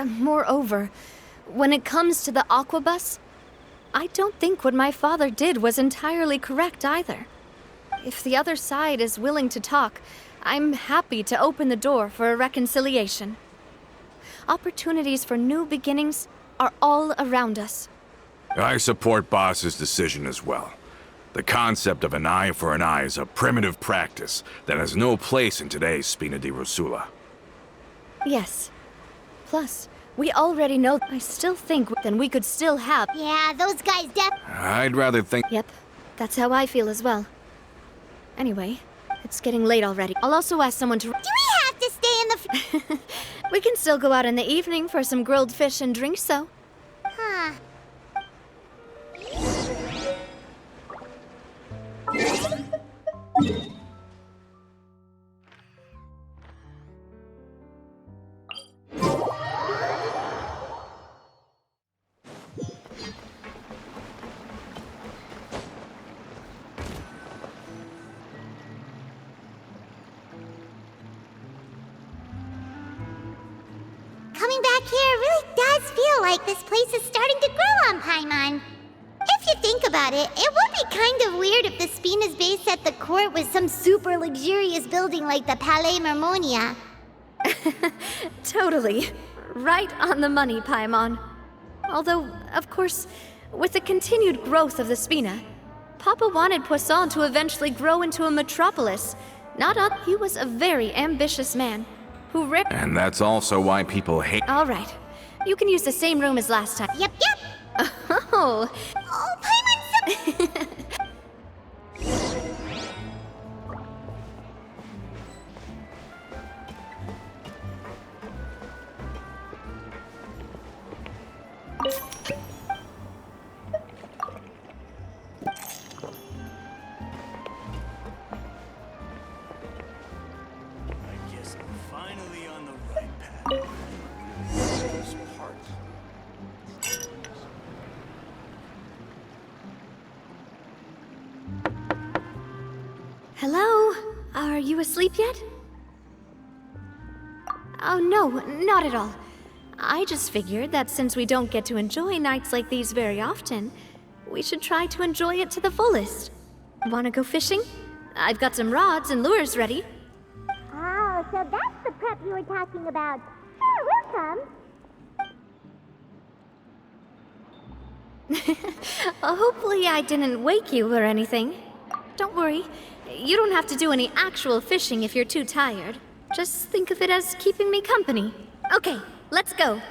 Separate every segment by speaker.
Speaker 1: Moreover, when it comes to the aquabus, I don't think what my father did was entirely correct either. If the other side is willing to talk, I'm happy to open the door for a reconciliation. Opportunities for new beginnings are all around us.
Speaker 2: I support Boss's decision as well. The concept of an eye for an eye is a primitive practice that has no place in today's Spina di Rosula.
Speaker 1: Yes. Plus, we already know. I still think then we could still have.
Speaker 3: Yeah, those guys
Speaker 2: I'd rather think.
Speaker 1: Yep, that's how I feel as well. Anyway, it's getting late already. I'll also ask someone to.
Speaker 3: Do we have to stay in the
Speaker 1: We can still go out in the evening for some grilled fish and drinks, so.
Speaker 3: Huh. Coming back here really does feel like this place is starting to grow on Paimon. If you think about it, it would be kind of weird if the Spina's base at the court was some super luxurious building like the Palais Mermonia.
Speaker 1: Totally. Right on the money, Paimon. Although, of course, with the continued growth of the Spina, Papa wanted Poisson to eventually grow into a metropolis. He was a very ambitious man who
Speaker 2: And that's also why people hate.
Speaker 1: All right. You can use the same room as last time.
Speaker 3: Yep.
Speaker 1: Oh.
Speaker 3: Oh, Paimon's
Speaker 4: I guess I'm finally on the right path. Those parts.
Speaker 1: Hello? Are you asleep yet? Oh, no, not at all. I just figured that since we don't get to enjoy nights like these very often, we should try to enjoy it to the fullest. Wanna go fishing? I've got some rods and lures ready.
Speaker 3: Oh, so that's the prep you were talking about. Sure, we'll come.
Speaker 1: Hopefully I didn't wake you or anything. Don't worry, you don't have to do any actual fishing if you're too tired. Just think of it as keeping me company. Okay, let's go.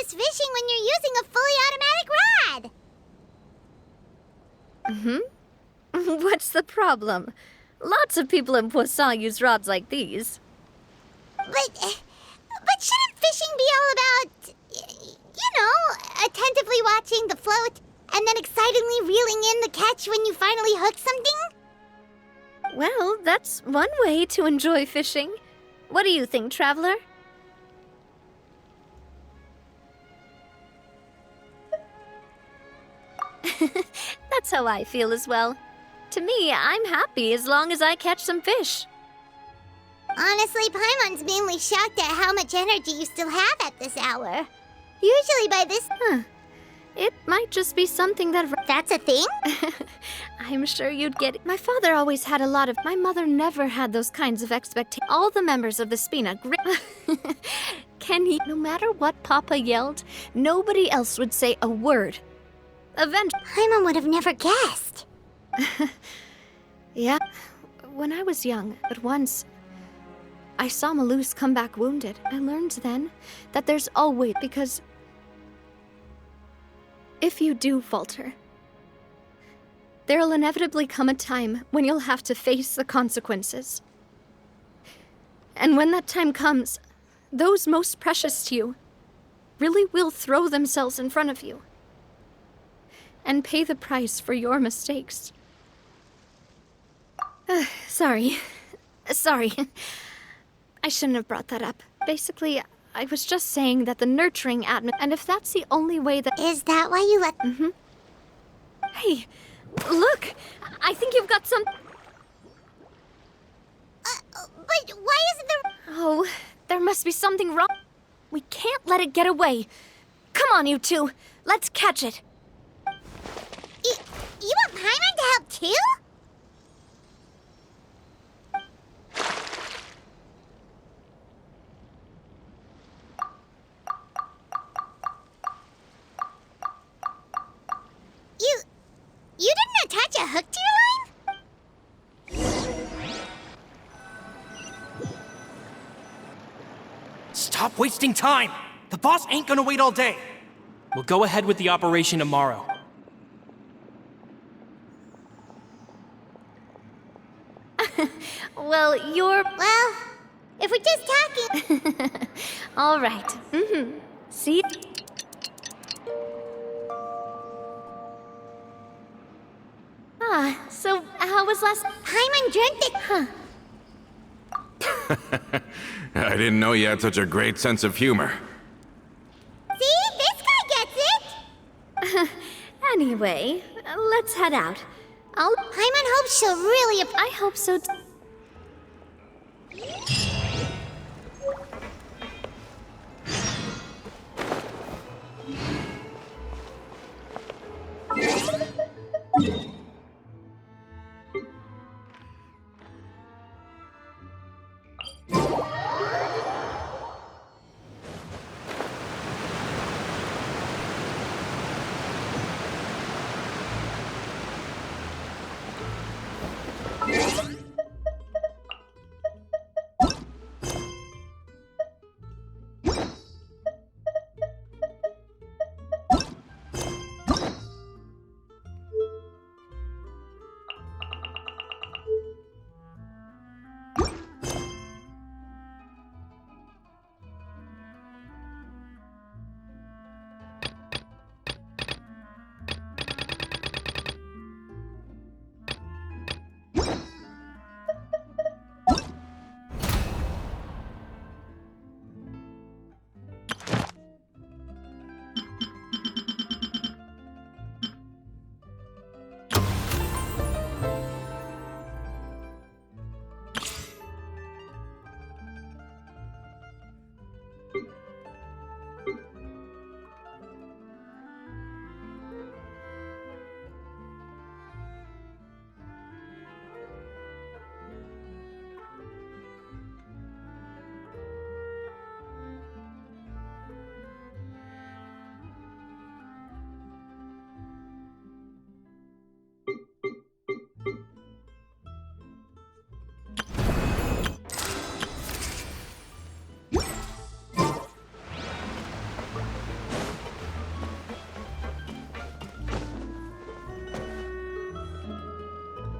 Speaker 3: Fishing when you're using a fully automatic rod.
Speaker 1: What's the problem? Lots of people in Poisson use rods like these.
Speaker 3: But shouldn't fishing be all about, attentively watching the float and then excitedly reeling in the catch when you finally hook something?
Speaker 1: Well, that's one way to enjoy fishing. What do you think, Traveler? That's how I feel as well. To me, I'm happy as long as I catch some fish.
Speaker 3: Honestly, Paimon's mainly shocked at how much energy you still have at this hour. Usually by this...
Speaker 1: It might just be something that...
Speaker 3: That's a thing?
Speaker 1: I'm sure you'd get it. My father always had a lot of... My mother never had those kinds of expectations. All the members of the Spina... No matter what Papa yelled, nobody else would say a word. Eventually...
Speaker 3: Paimon would have never guessed.
Speaker 1: Yeah, when I was young, but once... I saw Malus come back wounded. I learned then that there's always... Because if you do falter, there'll inevitably come a time when you'll have to face the consequences. And when that time comes, those most precious to you really will throw themselves in front of you and pay the price for your mistakes. Sorry. I shouldn't have brought that up. Basically, I was just saying that the nurturing and if that's the only way that...
Speaker 3: Is that why you let...
Speaker 1: Mm-hmm. Hey, look! I think you've got some...
Speaker 3: But why isn't there...
Speaker 1: Oh, there must be something wrong. We can't let it get away. Come on, you two. Let's catch it.
Speaker 3: You want Paimon to help too? You didn't attach a hook to your line?
Speaker 5: Stop wasting time! The boss ain't gonna wait all day. We'll go ahead with the operation tomorrow.
Speaker 1: Well,
Speaker 3: Well, if we're just talking...
Speaker 1: all right. Mm-hmm. See? So how was last...
Speaker 3: Paimon dreamt it...
Speaker 1: Huh.
Speaker 2: I didn't know you had such a great sense of humor.
Speaker 3: See? This guy gets it!
Speaker 1: Anyway, let's head out.
Speaker 3: Paimon hopes she'll really...
Speaker 1: I hope so too.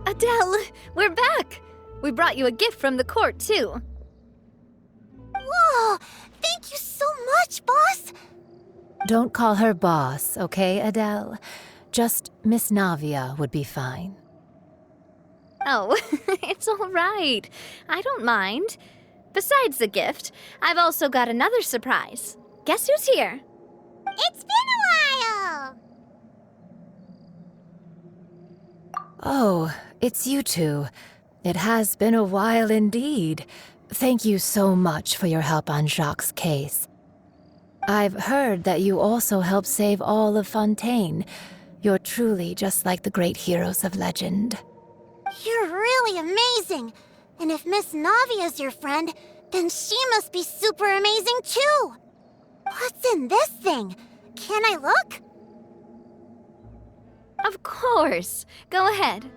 Speaker 1: Adele, we're back! We brought you a gift from the court, too.
Speaker 3: Whoa! Thank you so much, boss!
Speaker 6: Don't call her boss, okay, Adele? Just Miss Navia would be fine.
Speaker 1: Oh, it's all right. I don't mind. Besides the gift, I've also got another surprise. Guess who's here?
Speaker 3: It's been a while!
Speaker 6: Oh, it's you two. It has been a while indeed. Thank you so much for your help on Jacques' case. I've heard that you also helped save all of Fontaine. You're truly just like the great heroes of legend.
Speaker 3: You're really amazing! And if Miss Navia's your friend, then she must be super amazing too! What's in this thing? Can I look?
Speaker 1: Of course. Go ahead.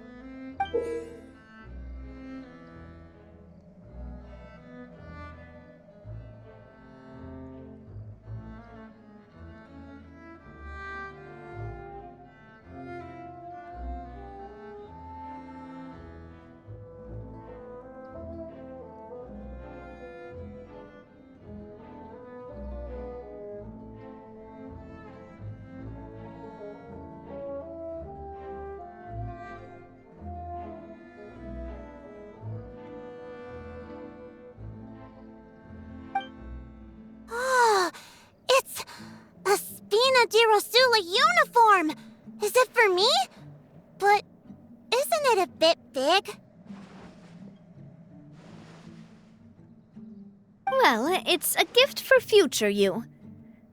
Speaker 3: Spina di Rosula uniform! Is it for me? But isn't it a bit big?
Speaker 1: Well, it's a gift for future you.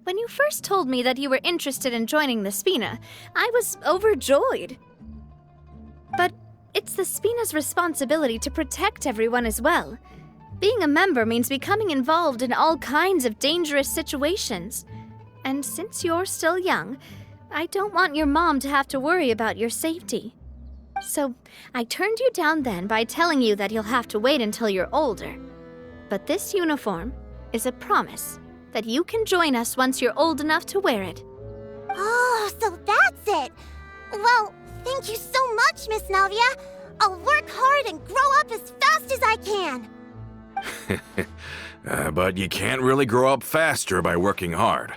Speaker 1: When you first told me that you were interested in joining the Spina, I was overjoyed. But it's the Spina's responsibility to protect everyone as well. Being a member means becoming involved in all kinds of dangerous situations. And since you're still young, I don't want your mom to have to worry about your safety. So I turned you down then by telling you that you'll have to wait until you're older. But this uniform is a promise that you can join us once you're old enough to wear it.
Speaker 3: Oh, so that's it! Well, thank you so much, Miss Navia. I'll work hard and grow up as fast as I can.
Speaker 2: But you can't really grow up faster by working hard.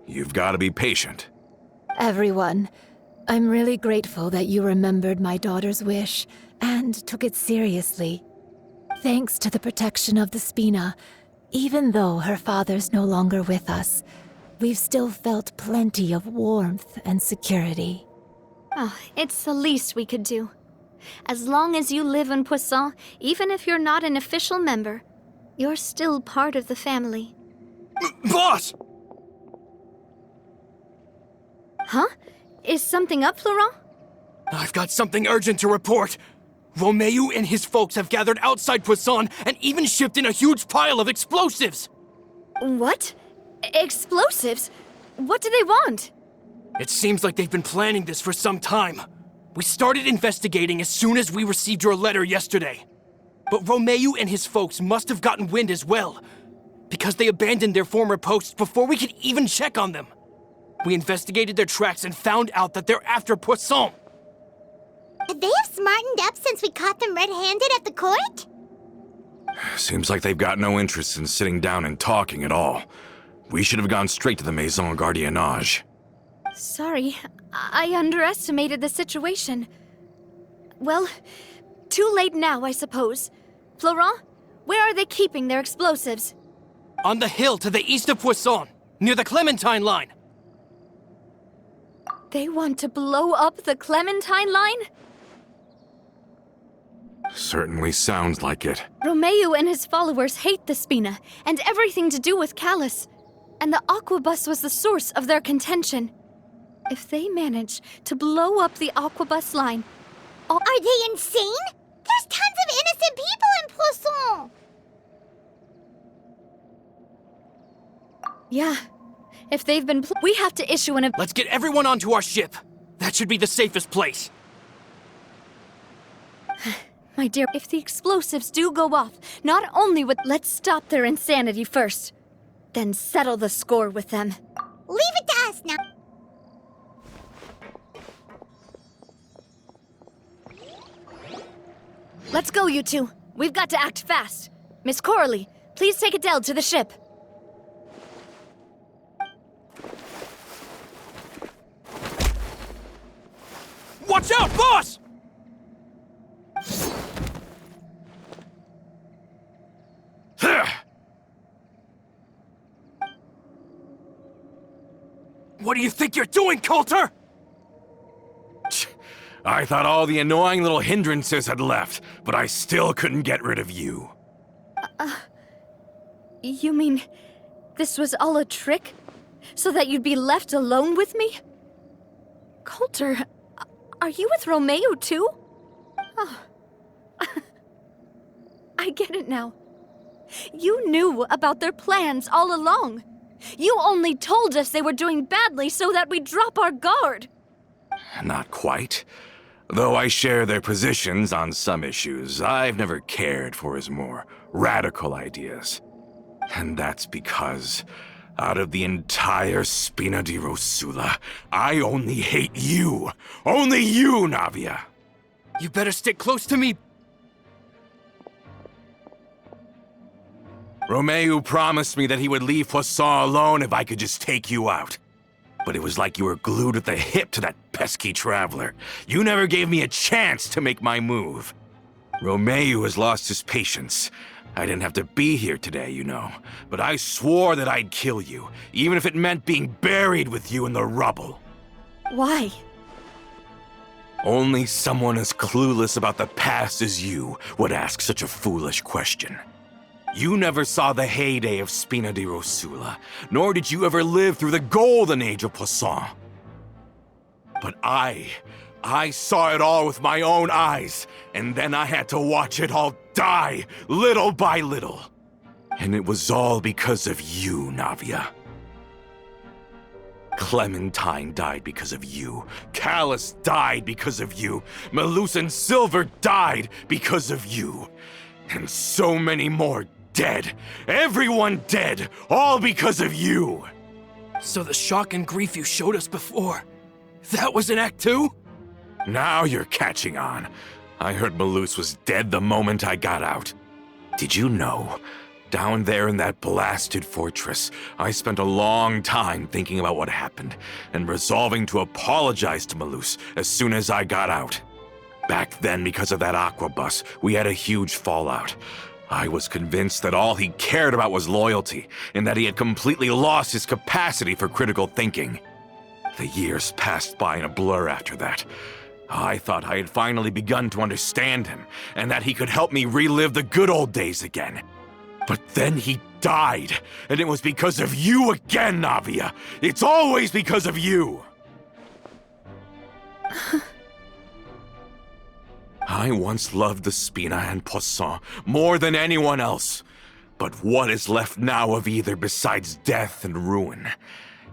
Speaker 2: You've got to be patient.
Speaker 6: Everyone, I'm really grateful that you remembered my daughter's wish and took it seriously. Thanks to the protection of the Spina, even though her father's no longer with us, we've still felt plenty of warmth and security.
Speaker 1: Oh, it's the least we could do. As long as you live in Poisson, even if you're not an official member, you're still part of the family.
Speaker 5: Boss!
Speaker 1: Huh? Is something up, Florent?
Speaker 5: I've got something urgent to report. Romeu and his folks have gathered outside Poisson and even shipped in a huge pile of explosives.
Speaker 1: What? Explosives? What do they want?
Speaker 5: It seems like they've been planning this for some time. We started investigating as soon as we received your letter yesterday. But Romeu and his folks must have gotten wind as well, because they abandoned their former posts before we could even check on them. We investigated their tracks and found out that they're after Poisson.
Speaker 3: They have smartened up since we caught them red-handed at the court?
Speaker 2: Seems like they've got no interest in sitting down and talking at all. We should have gone straight to the Maison Gardiennage.
Speaker 1: Sorry, I underestimated the situation. Well, too late now, I suppose. Florent, where are they keeping their explosives?
Speaker 5: On the hill to the east of Poisson, near the Clementine line.
Speaker 1: They want to blow up the Clementine line?
Speaker 2: Certainly sounds like it.
Speaker 1: Romeu and his followers hate the Spina and everything to do with Callus. And the Aquabus was the source of their contention. If they manage to blow up the Aquabus line...
Speaker 3: Are they insane? There's tons of innocent people in Poisson!
Speaker 1: Yeah. If they've been... we have to issue an...
Speaker 5: Let's get everyone onto our ship. That should be the safest place.
Speaker 1: My dear, if the explosives do go off, not only would... Let's stop their insanity first. Then settle the score with them.
Speaker 3: Leave it to us now.
Speaker 1: Let's go, you two. We've got to act fast. Miss Coralie, please take Adele to the ship.
Speaker 5: Watch out, boss! What do you think you're doing, Coulter?
Speaker 2: I thought all the annoying little hindrances had left, but I still couldn't get rid of you.
Speaker 1: You mean this was all a trick? So that you'd be left alone with me? Coulter, are you with Romeu too? Oh. I get it now. You knew about their plans all along. You only told us they were doing badly so that we'd drop our guard.
Speaker 2: Not quite. Though I share their positions on some issues, I've never cared for his more radical ideas. And that's because, out of the entire Spina di Rosula, I only hate you. Only you, Navia.
Speaker 5: You better stick close to me.
Speaker 2: Romeu promised me that he would leave Poisson alone if I could just take you out. But it was like you were glued at the hip to that pesky traveler. You never gave me a chance to make my move. Romeu has lost his patience, I didn't have to be here today, you know, but I swore that I'd kill you, even if it meant being buried with you in the rubble.
Speaker 1: Why?
Speaker 2: Only someone as clueless about the past as you would ask such a foolish question. You never saw the heyday of Spina di Rosula, nor did you ever live through the golden age of Poisson. But I saw it all with my own eyes, and then I had to watch it all die, little by little. And it was all because of you, Navia. Clementine died because of you. Callus died because of you. Malus and Silver died because of you. And so many more dead. Everyone dead, all because of you.
Speaker 5: So the shock and grief you showed us before, that was in Act 2?
Speaker 2: Now you're catching on. I heard Malus was dead the moment I got out. Did you know? Down there in that blasted fortress, I spent a long time thinking about what happened and resolving to apologize to Malus as soon as I got out. Back then, because of that aqua bus, we had a huge fallout. I was convinced that all he cared about was loyalty, and that he had completely lost his capacity for critical thinking. The years passed by in a blur after that. I thought I had finally begun to understand him, and that he could help me relive the good old days again. But then he died, and it was because of you again, Navia! It's always because of you! I once loved the Spina and Poisson more than anyone else. But what is left now of either besides death and ruin?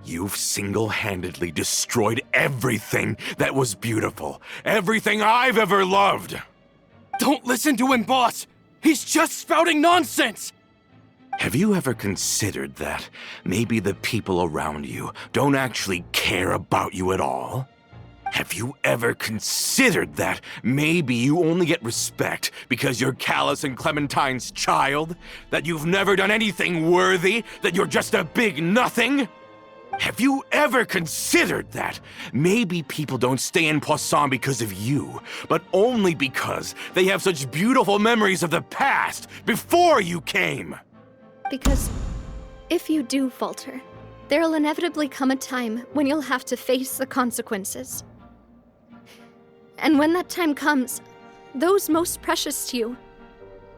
Speaker 2: You've single-handedly destroyed everything that was beautiful. Everything I've ever loved.
Speaker 5: Don't listen to him, boss! He's just spouting nonsense!
Speaker 2: Have you ever considered that maybe the people around you don't actually care about you at all? Have you ever considered that maybe you only get respect because you're Callus and Clementine's child? That you've never done anything worthy? That you're just a big nothing? Have you ever considered that maybe people don't stay in Poisson because of you, but only because they have such beautiful memories of the past before you came?
Speaker 1: Because if you do falter, there'll inevitably come a time when you'll have to face the consequences. And when that time comes, those most precious to you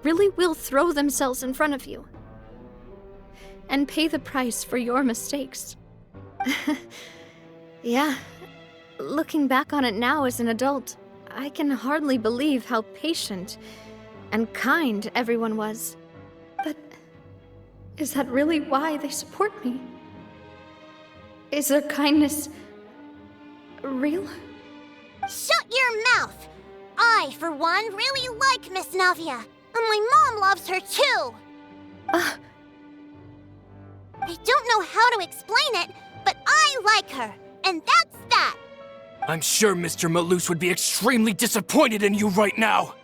Speaker 1: really will throw themselves in front of you and pay the price for your mistakes. Yeah, looking back on it now as an adult, I can hardly believe how patient and kind everyone was. But is that really why they support me? Is their kindness real?
Speaker 3: Shut your mouth! I, for one, really like Miss Navia, and my mom loves her too! I don't know how to explain it, but I like her, and that's that!
Speaker 5: I'm sure Mr. Malus would be extremely disappointed in you right now!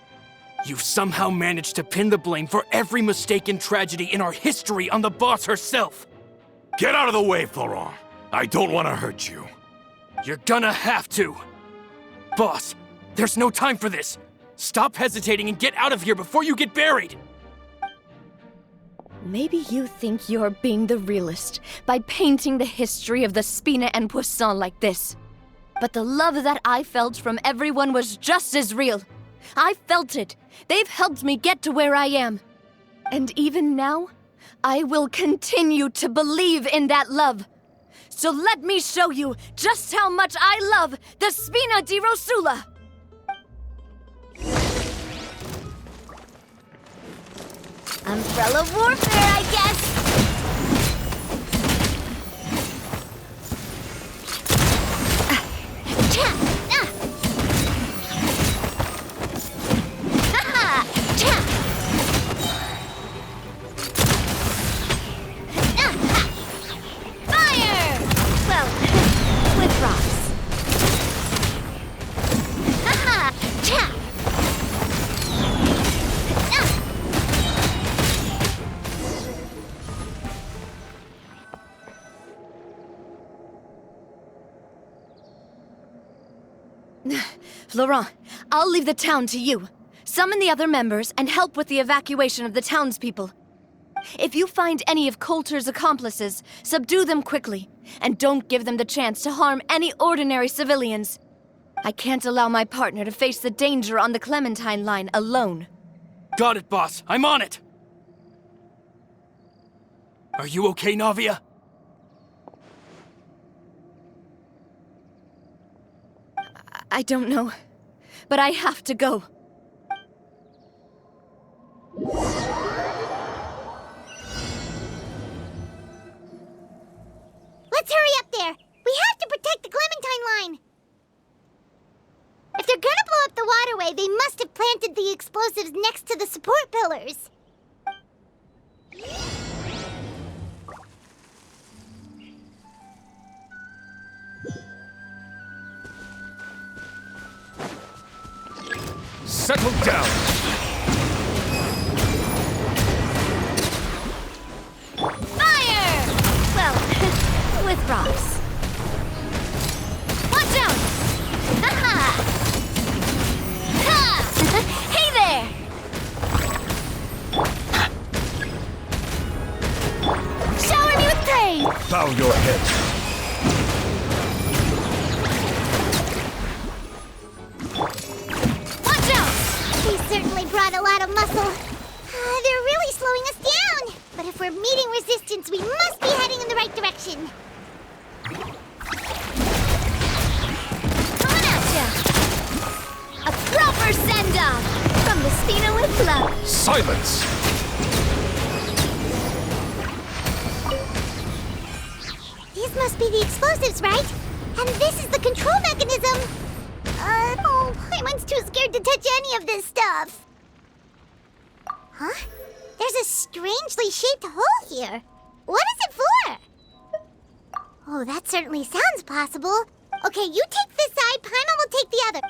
Speaker 5: You've somehow managed to pin the blame for every mistake and tragedy in our history on the boss herself!
Speaker 2: Get out of the way, Florent! I don't want to hurt you.
Speaker 5: You're gonna have to! Boss, there's no time for this! Stop hesitating and get out of here before you get buried!
Speaker 1: Maybe you think you're being the realist by painting the history of the Spina and Poisson like this. But the love that I felt from everyone was just as real. I felt it. They've helped me get to where I am. And even now, I will continue to believe in that love. So let me show you just how much I love the Spina di Rosula! Umbrella warfare, I guess! Fire! Well, with rocks. Florent, I'll leave the town to you. Summon the other members and help with the evacuation of the townspeople. If you find any of Coulter's accomplices, subdue them quickly, and don't give them the chance to harm any ordinary civilians. I can't allow my partner to face the danger on the Clementine line alone.
Speaker 5: Got it, boss. I'm on it. Are you okay, Navia?
Speaker 1: I don't know, but I have to go.
Speaker 3: Let's hurry up there! We have to protect the Clementine line! If they're gonna blow up the waterway, they must have planted the explosives next to the support pillars.
Speaker 2: Settle down!
Speaker 1: Fire! Well, with rocks. Watch out! Aha! Ha! Hey there! Shower me with praise!
Speaker 2: Bow your head.
Speaker 1: Watch out!
Speaker 3: They certainly brought a lot of muscle. They're really slowing us down. But if we're meeting resistance, we must be heading in the right direction.
Speaker 1: Coming at ya! A proper send-off from the Spina with love.
Speaker 2: Silence!
Speaker 3: These must be the explosives, right? And this is the control mechanism. Oh, Paimon's too scared to touch any of this stuff. Huh? There's a strangely shaped hole here. What is it for? Oh, that certainly sounds possible. Okay, you take this side, Paimon will take the other.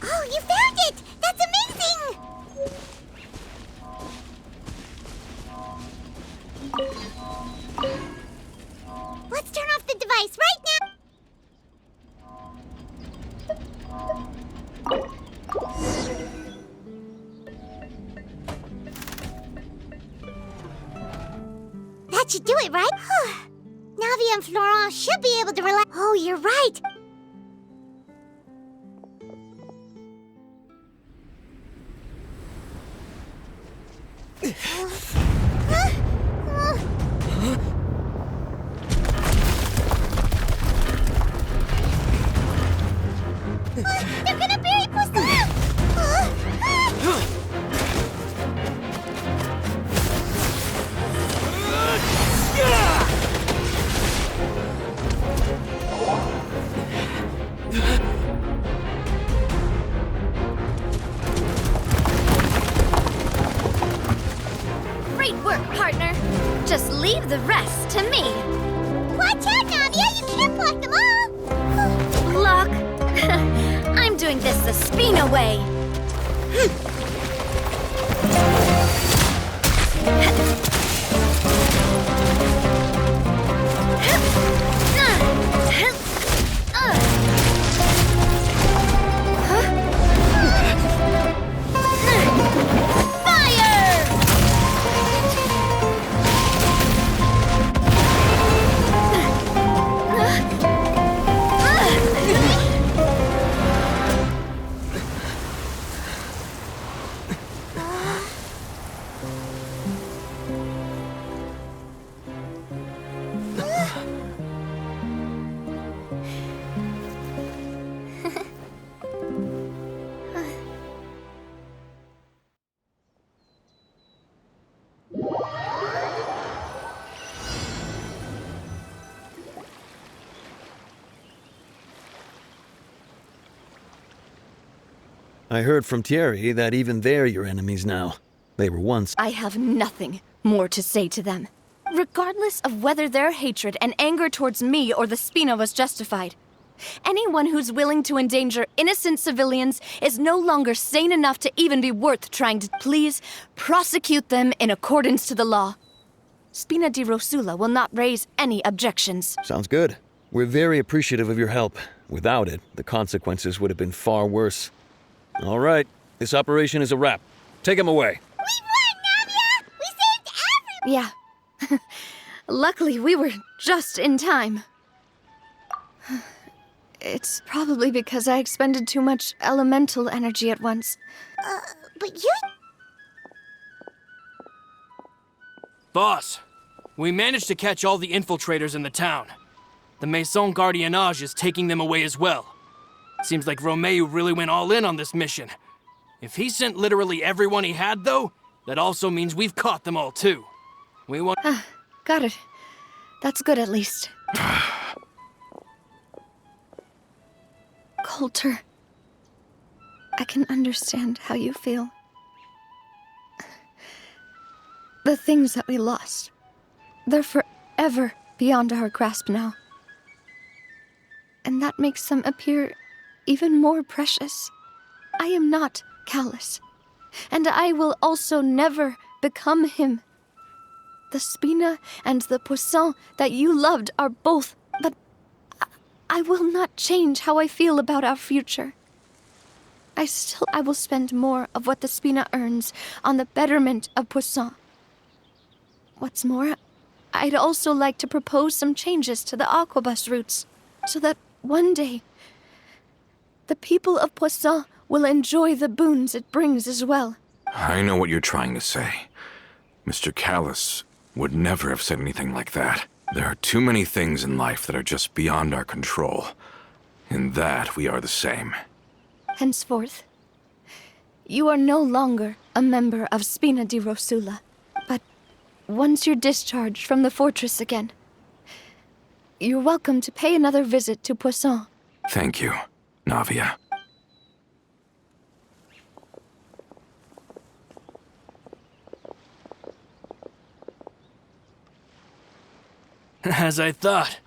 Speaker 3: Oh, you found it! That's amazing! Let's turn off the device right now! That should do it, right? Navi and Florent should be able to relax. Oh, you're right! They're gonna bury Poisson!
Speaker 1: Great work, partner. Just leave the rest to me.
Speaker 3: Watch out, Navia! You can't block them all!
Speaker 1: Block? I'm doing this the Spina way.
Speaker 7: I heard from Thierry that even they're your enemies now. They were once.
Speaker 1: I have nothing more to say to them. Regardless of whether their hatred and anger towards me or the Spina was justified, anyone who's willing to endanger innocent civilians is no longer sane enough to even be worth trying to. Please prosecute them in accordance to the law. Spina di Rosula will not raise any objections.
Speaker 7: Sounds good. We're very appreciative of your help. Without it, the consequences would have been far worse. All right, this operation is a wrap. Take him away.
Speaker 3: We won, Navia! We saved everyone!
Speaker 1: Yeah. Luckily, we were just in time. It's probably because I expended too much elemental energy at once.
Speaker 3: But you...
Speaker 5: Boss, we managed to catch all the infiltrators in the town. The Maison Gardiennage is taking them away as well. Seems like Romeo really went all in on this mission. If he sent literally everyone he had, though, that also means we've caught them all, too. We want...
Speaker 1: Got it. That's good, at least. Coulter, I can understand how you feel. The things that we lost, they're forever beyond our grasp now. And that makes them appear even more precious. I am not callous, and I will also never become him. The Spina and the Poisson that you loved are both, but I will not change how I feel about our future. I will spend more of what the Spina earns on the betterment of Poisson. What's more, I'd also like to propose some changes to the Aquabus routes, so that one day, the people of Poisson will enjoy the boons it brings as well.
Speaker 2: I know what you're trying to say. Mr. Callus would never have said anything like that. There are too many things in life that are just beyond our control. In that, we are the same.
Speaker 1: Henceforth, you are no longer a member of Spina di Rosula, but once you're discharged from the fortress again, you're welcome to pay another visit to Poisson.
Speaker 2: Thank you, Navia.
Speaker 5: As I thought.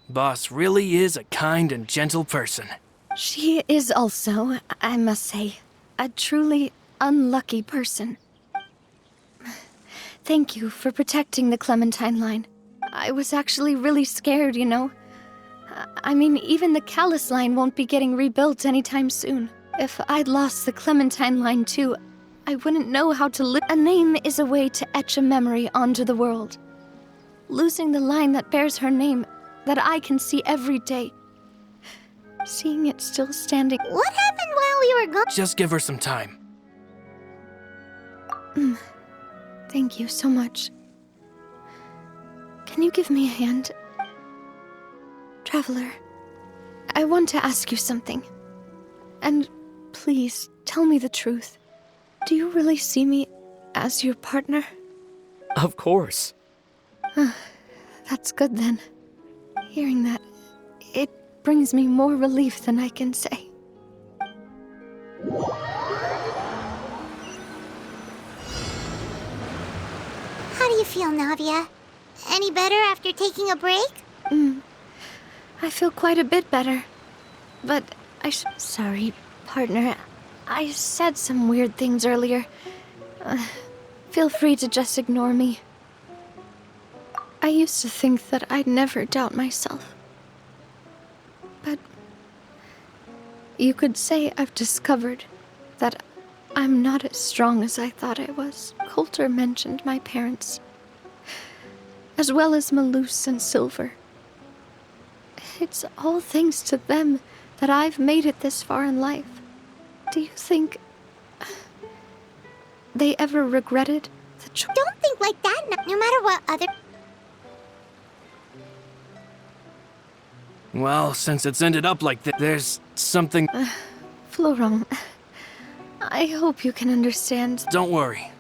Speaker 5: Boss really is a kind and gentle person.
Speaker 1: She is also, I must say, a truly unlucky person. Thank you for protecting the Clementine line. I was actually really scared, you know. I mean, even the Callus line won't be getting rebuilt anytime soon. If I'd lost the Clementine line too, I wouldn't know how to live. A name is a way to etch a memory onto the world. Losing the line that bears her name, that I can see every day. Seeing it still standing.
Speaker 3: What happened while we were gone?
Speaker 5: Just give her some time.
Speaker 1: Thank you so much. Can you give me a hand? Traveler, I want to ask you something. And please, tell me the truth. Do you really see me as your partner?
Speaker 5: Of course.
Speaker 1: That's good then. Hearing that, it brings me more relief than I can say.
Speaker 3: How do you feel, Navia? Any better after taking a break?
Speaker 1: I feel quite a bit better. But sorry, partner. I said some weird things earlier. Feel free to just ignore me. I used to think that I'd never doubt myself. But you could say I've discovered that I'm not as strong as I thought I was. Coulter mentioned my parents, as well as Malus and Silver. It's all thanks to them that I've made it this far in life. Do you think they ever regretted the choice?
Speaker 3: Don't think like that, no matter what other...
Speaker 5: Well, since it's ended up like this, there's something...
Speaker 1: Florent, I hope you can understand.
Speaker 5: Don't worry.